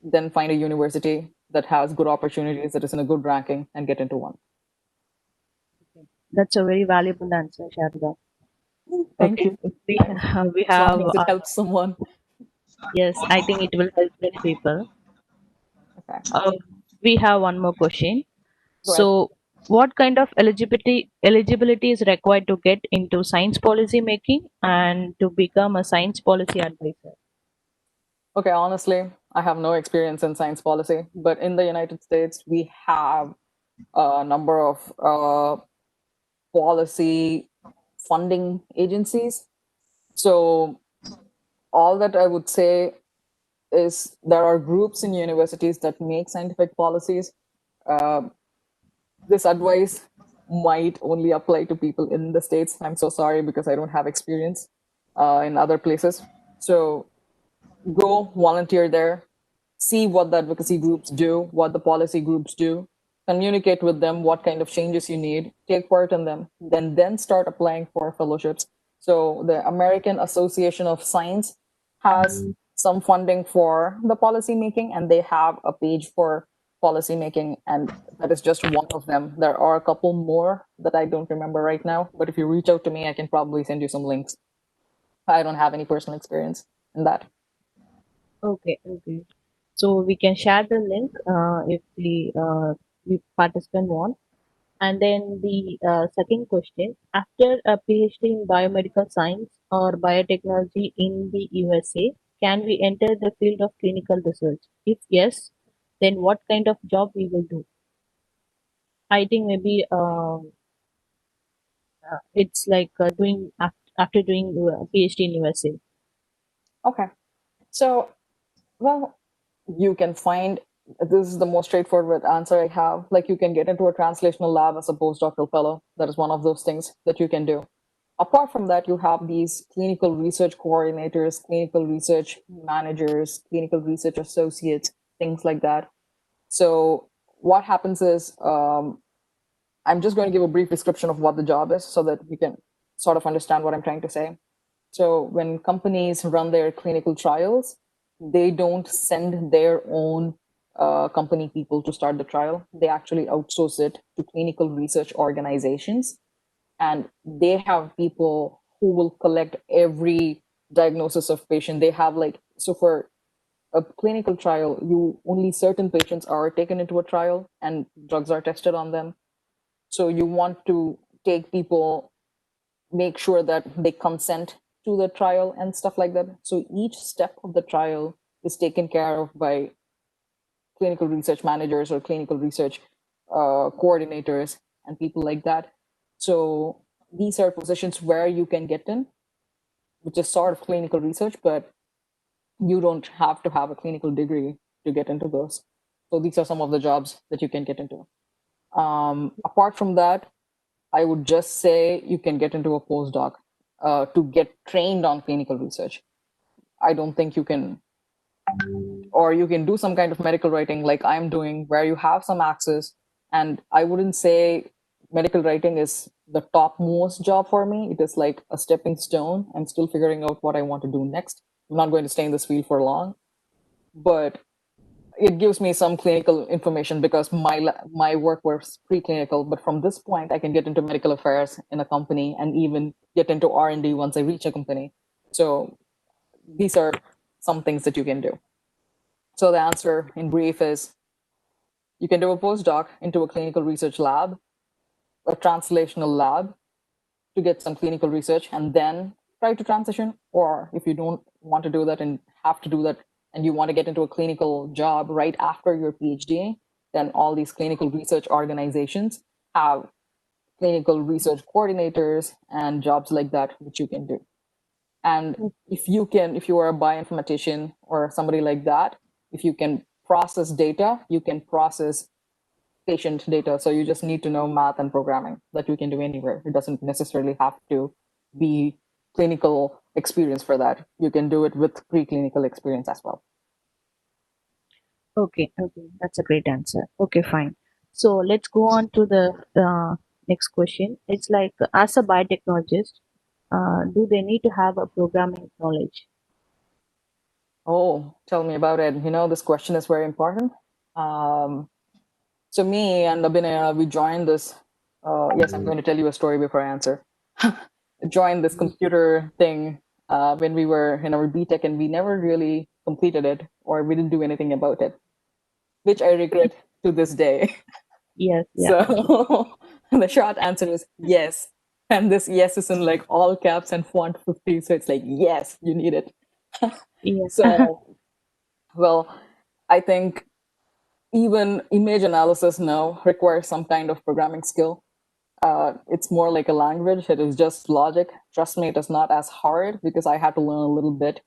then find a university that has good opportunities, that is in a good ranking, and get into one. That's a very valuable answer, Sharada. Thank you. We have As long as it helps someone. yes, I think it will help many people. Okay. We have one more question. Go ahead. So, what kind of eligibility is required to get into science policy making and to become a science policy advisor? Okay, honestly, I have no experience in science policy, but in the United States, we have a number of policy funding agencies. So all that I would say is there are groups in universities that make scientific policies. This advice might only apply to people in the States. I'm so sorry because I don't have experience in other places. So go volunteer there, see what the advocacy groups do, what the policy groups do, communicate with them what kind of changes you need, take part in them, then start applying for fellowships. So the American Association of Science has some funding for the policy making, and they have a page for policy making, and that is just one of them. There are a couple more that I don't remember right now, but if you reach out to me, I can probably send you some links. I don't have any personal experience in that. Okay, okay. So we can share the link if the participant want. And then the second question: after a PhD in biomedical science or biotechnology in the USA, can we enter the field of clinical research? If yes, then what kind of job we will do? I think maybe it's like doing after doing PhD in USA. Okay. So, well, you can find this is the most straightforward answer I have. Like, you can get into a translational lab as a postdoctoral fellow. That is one of those things that you can do. Apart from that, you have these clinical research coordinators, clinical research managers, clinical research associates, things like that. So, what happens is, I'm just going to give a brief description of what the job is so that you can sort of understand what I'm trying to say. So when companies run their clinical trials, they don't send their own company people to start the trial. They actually outsource it to clinical research organizations. And they have people who will collect every diagnosis of patient. They have so for a clinical trial, only certain patients are taken into a trial and drugs are tested on them. So you want to take people, make sure that they consent to the trial and stuff like that. So each step of the trial is taken care of by clinical research managers or clinical research coordinators and people like that. So these are positions where you can get in, which is sort of clinical research, but you don't have to have a clinical degree to get into those. So these are some of the jobs that you can get into. Apart from that, I would just say you can get into a postdoc to get trained on clinical research. I don't think you can, or you can do some kind of medical writing like I'm doing, where you have some access. And I wouldn't say medical writing is the topmost job for me. It is like a stepping stone. I'm still figuring out what I want to do next. I'm not going to stay in this field for long, but it gives me some clinical information because my work was preclinical. But from this point, I can get into medical affairs in a company and even get into R&D once I reach a company. So these are some things that you can do. So the answer in brief is you can do a postdoc into a clinical research lab, a translational lab to get some clinical research, and then try to transition, or if you don't want to do that and have to do that and you want to get into a clinical job right after your PhD, then all these clinical research organizations have clinical research coordinators and jobs like that, which you can do. And if you are a bioinformatician or somebody like that, if you can process data, you can process patient data. So you just need to know math and programming that you can do anywhere. It doesn't necessarily have to be clinical experience for that. You can do it with preclinical experience as well. Okay, that's a great answer. Okay, fine. So let's go on to the next question. It's like, as a biotechnologist, do they need to have a programming knowledge? Oh, tell me about it. This question is very important. So me and Abhinaya, we joined this. Yes, I'm going to tell you a story before I answer. Joined this computer thing when we were in our BTech, and we never really completed it, or we didn't do anything about it, which I regret to this day. Yes, yeah. So the short answer is yes. And this yes is in like all caps and font 50. So it's like, yes, you need it. Yeah. So, well, I think even image analysis now requires some kind of programming skill. It's more like a language. It is just logic. Trust me, it is not as hard because I had to learn a little bit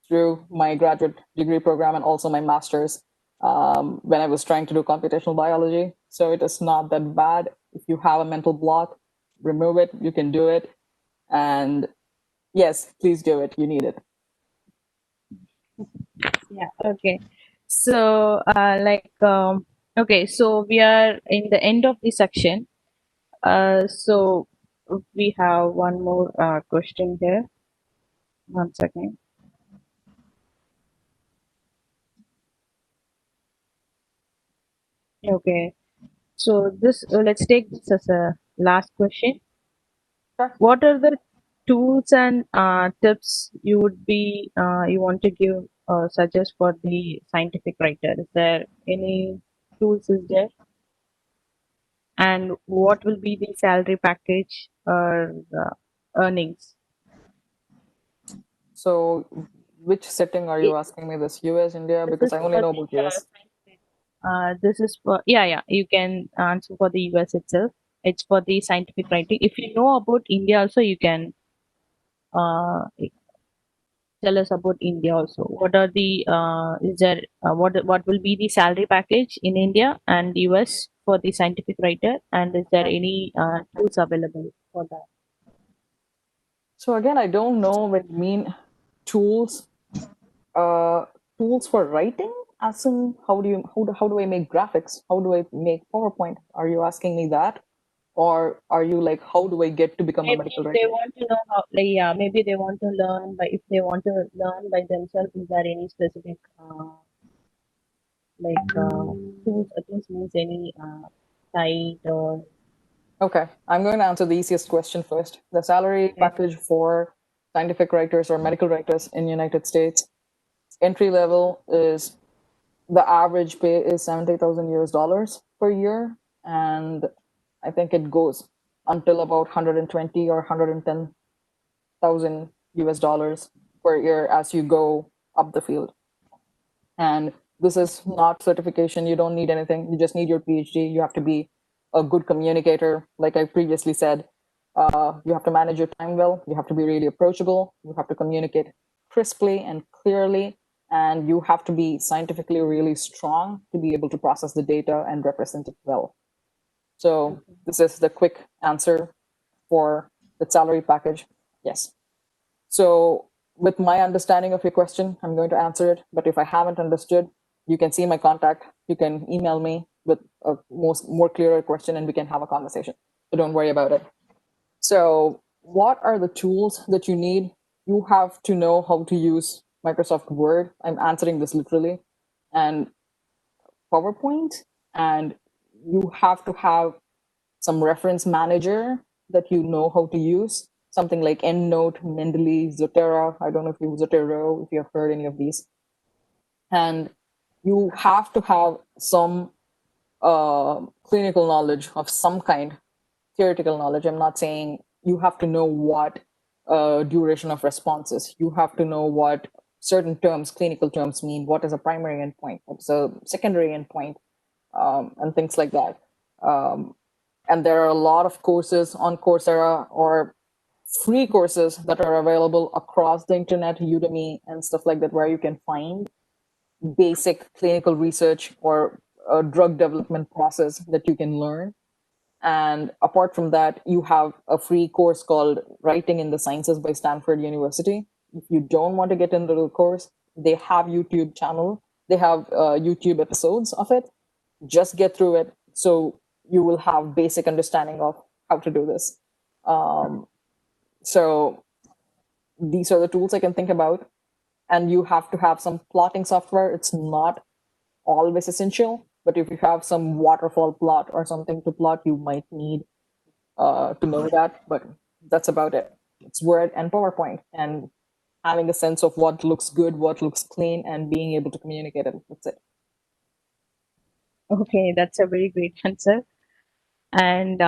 through my graduate degree program and also my master's when I was trying to do computational biology. So it is not that bad. If you have a mental block, remove it. You can do it. And yes, please do it. You need it. Yeah, okay. So, okay, so we are in the end of the section. So we have one more question here. One second. Okay, so this let's take this as a last question. Sure. What are the tools and tips you would be you want to give suggest for the scientific writer? Is there any tools is there? And what will be the salary package or earnings? So which setting are you It, asking me? This US, India? this Because is I only for know the about US. this is for yeah. You can answer for the US itself. It's for the scientific writing. If you know about India, also you can uh, tell us about India also. What are the is there what will be the salary package in India and US for the scientific writer, and is there any tools available for that? So again, I don't know what you mean tools. Tools for writing, as in how do I make graphics? How do I make PowerPoint? Are you asking me that? Or are you like, how do I get to become a Maybe medical if they writer? want to know how, like, yeah, maybe they want to learn by if they want to learn by themselves. Is there any specific tools means any site or Okay, I'm going to answer the easiest question first. The salary package for scientific writers or medical writers in the United States, entry level is, the average pay is 70,000 US dollars per year. And I think it goes until about 120 or 110,000 US dollars per year as you go up the field. And this is not certification. You don't need anything. You just need your PhD. You have to be a good communicator. Like I previously said, you have to manage your time well. You have to be really approachable. You have to communicate crisply and clearly. And you have to be scientifically really strong to be able to process the data and represent it well. So this is the quick answer for the salary package. Yes. So with my understanding of your question, I'm going to answer it. But if I haven't understood, you can see my contact. You can email me with a more clearer question and we can have a conversation. So don't worry about it. So what are the tools that you need? You have to know how to use Microsoft Word. I'm answering this literally. And PowerPoint. And you have to have some reference manager that you know how to use. Something like EndNote, Mendeley, Zotero. I don't know if you Zotero, if you have heard any of these. And you have to have some clinical knowledge of some kind, theoretical knowledge. I'm not saying you have to know what duration of responses. You have to know what certain terms, clinical terms mean, what is a primary endpoint, what's a secondary endpoint, and things like that. And there are a lot of courses on Coursera or free courses that are available across the internet, Udemy and stuff like that, where you can find basic clinical research or a drug development process that you can learn. And apart from that, you have a free course called Writing in the Sciences by Stanford University. If you don't want to get into the course, they have YouTube channel. They have YouTube episodes of it. Just get through it, so you will have basic understanding of how to do this. So these are the tools I can think about. And you have to have some plotting software. It's not always essential, but if you have some waterfall plot or something to plot, you might need to know that, but that's about it. It's Word and PowerPoint and having a sense of what looks good, what looks clean, and being able to communicate it. That's it. Okay, that's a very great answer. And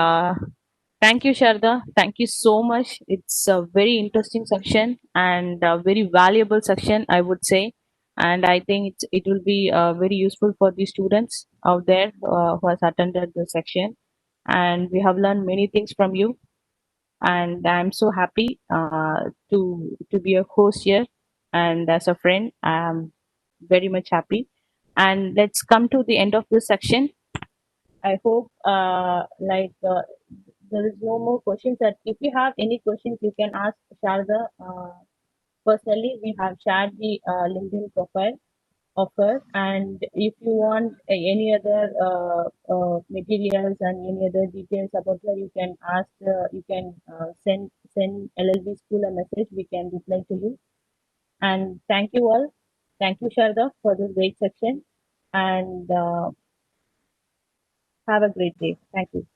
thank you, Sharda. Thank you so much. It's a very interesting section and a very valuable section, I would say. And I think it will be very useful for the students out there who has attended the section. And we have learned many things from you. And I'm so happy to be a host here. And as a friend, I'm very much happy. And let's come to the end of this section. I hope there is no more questions. That if you have any questions, you can ask Sharda personally. We have shared the LinkedIn profile of her, and if you want any other materials and any other details about her, you can ask. You can send LLB School a message. We can reply to you. And thank you all. Thank you, Sharda, for this great section, and have a great day. Thank you.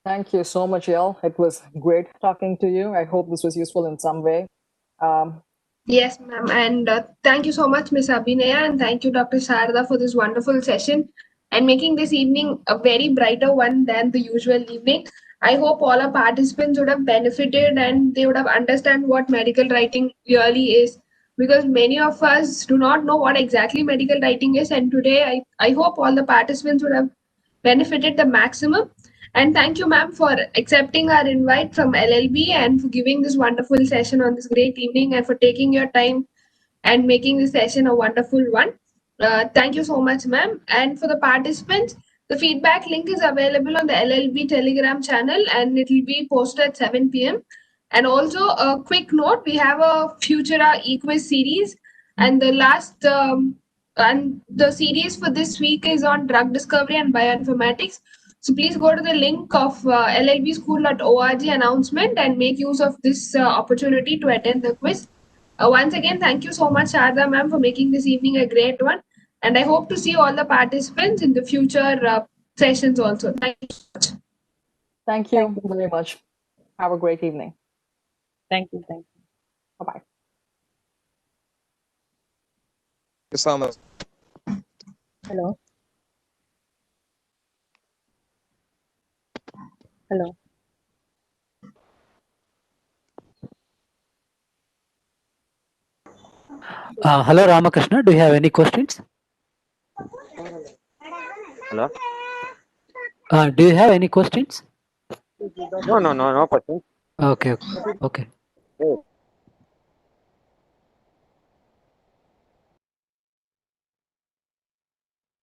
Thank you so much, Yael. It was great talking to you. I hope this was useful in some way. Yes, ma'am. And thank you so much, Ms. Abhinaya, and thank you, Dr. Sarada, for this wonderful session and making this evening a very brighter one than the usual evening. I hope all our participants would have benefited and they would have understand what medical writing really is, because many of us do not know what exactly medical writing is. And today, I hope all the participants would have benefited the maximum. And thank you, ma'am, for accepting our invite from LLB and for giving this wonderful session on this great evening and for taking your time and making this session a wonderful one. Thank you so much, ma'am. And for the participants, the feedback link is available on the LLB Telegram channel and it will be posted at 7 p.m. And also a quick note, we have a Futura e-quiz series and the series for this week is on drug discovery and bioinformatics. So please go to the link of llbschool.org announcement and make use of this opportunity to attend the quiz. Once again, thank you so much, Sharda ma'am, for making this evening a great one. And I hope to see all the participants in the future sessions also. Thank you so much. Thank you very much. Have a great evening. Thank you. Thank you. Bye-bye. Thank you so much. Hello. Hello. Hello, Ramakrishna. Do you have any questions? Hello? Do you have any questions? No question. Okay. Okay. Oh.